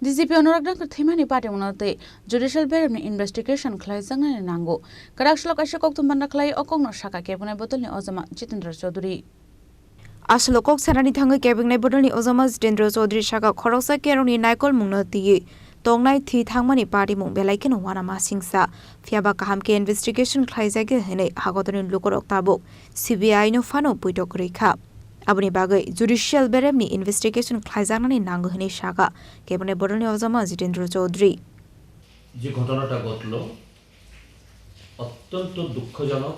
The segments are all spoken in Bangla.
DGP Anurag Thimani Party Monate, Judicial Bureau investigation Claisang and Nango. Karakshlo Kashakok to Mandaklai Okong Shaka Kevin Botoni Ozama Chitindra Choduri. Aslokok Sarani Tanga Kevin Bodoni Ozama Chitindra Chodri Shaka Korosa Keroni Naikol Munati. Tongnai Thi Thangmani Party Mung Belaiken Wana Masingsa. Fiaba Kahamke investigation Claisake Hene Hagoton Lukorok Tabuk. CBI no Fano Puitok Rika. Abuni bagai judicial beremni investigation khlaizanani nangohini shaka kebone bodoni ozama Jitendra Chaudhary যে ঘটনাটা ঘটল অত্যন্ত দুঃখজনক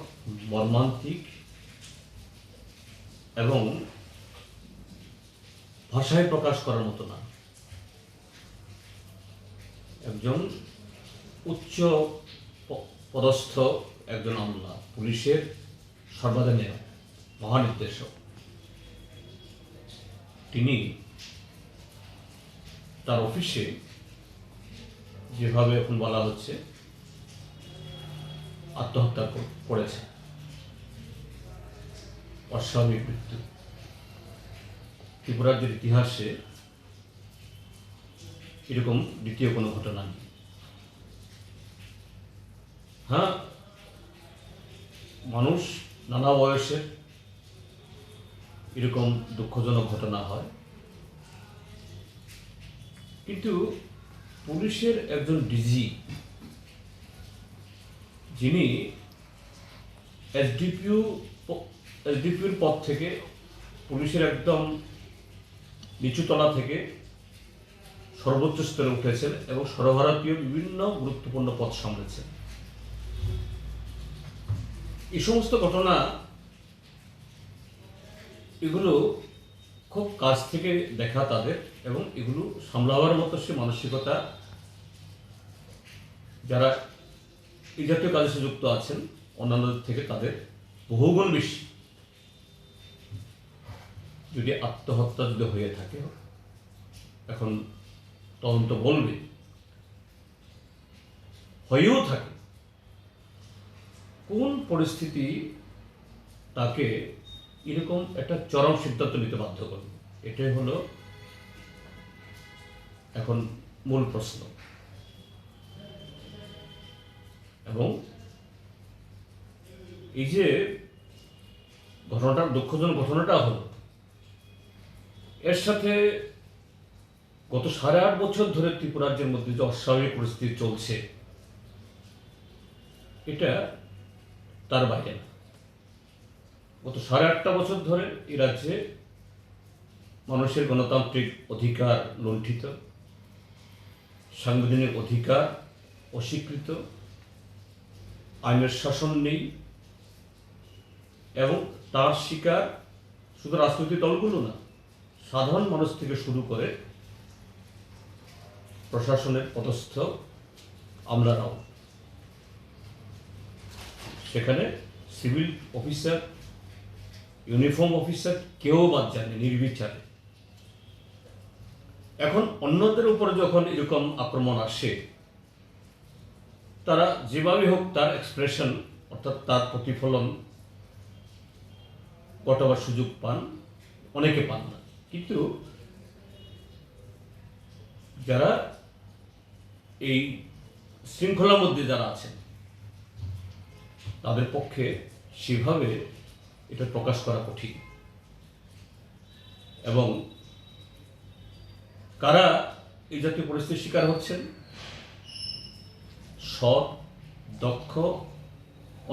মর্মান্তিক এবং ভাষায় প্রকাশ করার মতো না একজন উচ্চ পদস্থ একজন আমলা পুলিশের সর্বাধিনায়ক মহানির্দেশক তিনি তার অফিসে যেভাবে এখন বলা হচ্ছে আত্মহত্যা করেছে অস্বাভাবিক মৃত্যু ত্রিপুরার ইতিহাসে এরকম দ্বিতীয় কোনো ঘটনা নেই হ্যাঁ মানুষ নানা বয়সের এরকম দুঃখজনক ঘটনা হয় কিন্তু পুলিশের একজন ডিজি যিনি এসডিপিওর পদ থেকে পুলিশের একদম নিচুতলা থেকে সর্বোচ্চ স্তরে উঠেছেন এবং সর্বভারতীয় বিভিন্ন গুরুত্বপূর্ণ পদ সামলেছেন এই সমস্ত ঘটনা এগুলো খুব কাছ থেকে দেখা তাদের এবং এগুলো সামলাবার মতো সে মানসিকতা যারা এই জাতীয় কাজের সাথে যুক্ত আছেন অন্যান্যদের থেকে তাদের বহুগুণ বেশি যদি আত্মহত্যা যদি হয়ে থাকে এখন তদন্ত বলবে হয়েও থাকে কোন পরিস্থিতি তাকে এরকম একটা চরম সিদ্ধান্ত নিতে বাধ্য করবে এটাই হলো এখন মূল প্রশ্ন এবং এই যে ঘটনাটা দুঃখজনক ঘটনাটা হলো এর সাথে গত 8.5 বছর ধরে ত্রিপুরা রাজ্যের মধ্যে যে অস্বাভাবিক পরিস্থিতি চলছে এটা তার বাইরে না গত 8.5 বছর ধরে এই রাজ্যে মানুষের গণতান্ত্রিক অধিকার লুণ্ঠিত সাংবিধানিক অধিকার অস্বীকৃত আইনের শাসন নেই এবং তার শিকার শুধু রাজনৈতিক দলগুলো না সাধারণ মানুষ থেকে শুরু করে প্রশাসনের পদস্থ আমলারাও সেখানে সিভিল অফিসার ইউনিফর্ম অফিসার কেউ বাদ যায়নি নির্বিচারে এখন অন্যদের উপরে যখন এরকম আক্রমণ আসে তারা যেভাবে হোক তার এক্সপ্রেশন অর্থাৎ তার প্রতিফলন ঘটাবার সুযোগ পান অনেকে পান না কিন্তু যারা এই শৃঙ্খলার মধ্যে যারা আছেন তাদের পক্ষে সেভাবে এটা প্রকাশ করা কঠিন এবং কারা এই জাতীয় পরিস্থিতির শিকার হচ্ছেন সৎ দক্ষ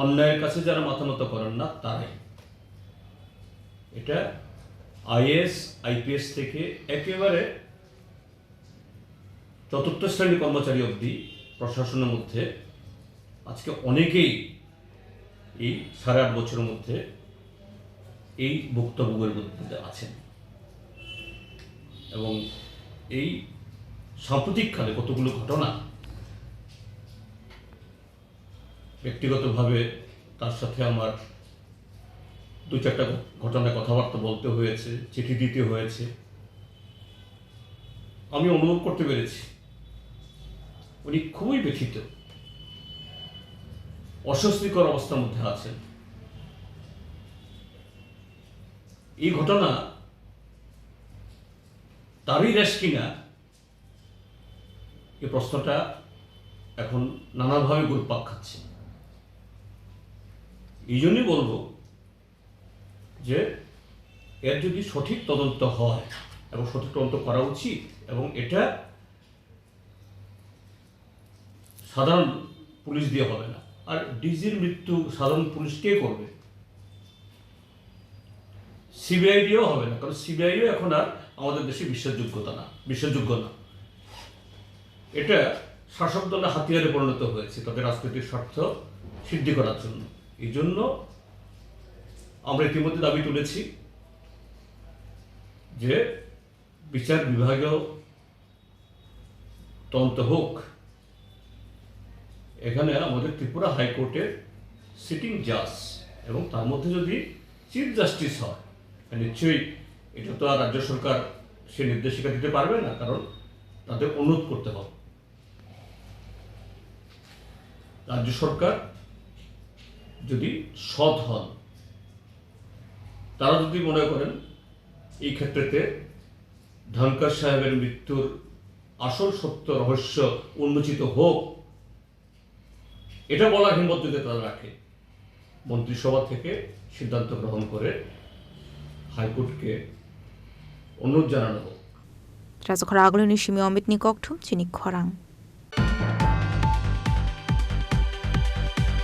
অন্যায়ের কাছে যারা মাথা নত করেন না তারাই এটা আইএস আইপিএস থেকে একেবারে চতুর্থ শ্রেণীর কর্মচারী অবধি প্রশাসনের মধ্যে আজকে অনেকেই এই 8.5 বছরের মধ্যে এই ভুক্তভোগের মধ্যে আছেন এবং এই সাম্প্রতিককালে কতগুলো ঘটনা ব্যক্তিগতভাবে তার সাথে আমার 2-4টা ঘটনায় কথাবার্তা বলতে হয়েছে চিঠি দিতে হয়েছে আমি অনুভব করতে পেরেছি উনি খুবই ব্যথিত অস্বস্তিকর অবস্থার মধ্যে আছেন এই ঘটনা তারই দেশ কিনা এই প্রশ্নটা এখন নানাভাবে ঘুরপাক খাচ্ছে। এই জন্যই বলবো যে এর যদি সঠিক তদন্ত হয় এবং সঠিক তদন্ত করা উচিত, এবং এটা সাধারণ পুলিশ দিয়ে হবে না। আর ডিজির মৃত্যু সাধারণ পুলিশ কে করবে? সিবিআই দিয়েও হবে না, কারণ সিবিআইও এখন আর আমাদের দেশে বিশ্বাসযোগ্য না। এটা শাসক দলের হাতিয়ারে পরিণত হয়েছে তাদের রাজনৈতিক স্বার্থ সিদ্ধি করার জন্য। এই জন্য আমরা ইতিমধ্যে দাবি তুলেছি যে বিচার বিভাগীয় তদন্ত হোক। এখানে আমাদের ত্রিপুরা হাইকোর্টের সিটিং জাজ এবং তার মধ্যে যদি চিফ জাস্টিস হয়, নিশ্চয়ই এটা তো আর রাজ্য সরকার সে নির্দেশিকা দিতে পারবে না, কারণ তাদের অনুরোধ করতে হবে। রাজ্য সরকার যদি সৎ হন, তারা যদি মনে করেন এই ক্ষেত্রেতে ধনকর সাহেবের মৃত্যুর আসল সত্য রহস্য উন্মোচিত হোক, এটা বলার হিম্মত যদি তারা রাখে, মন্ত্রিসভা থেকে সিদ্ধান্ত গ্রহণ করে হাইকোর্টকে অনুরোধ জানানো হোক। রাজখরা আগলনি সিমি অমিত নিকক ঠুম চিনি খরাং।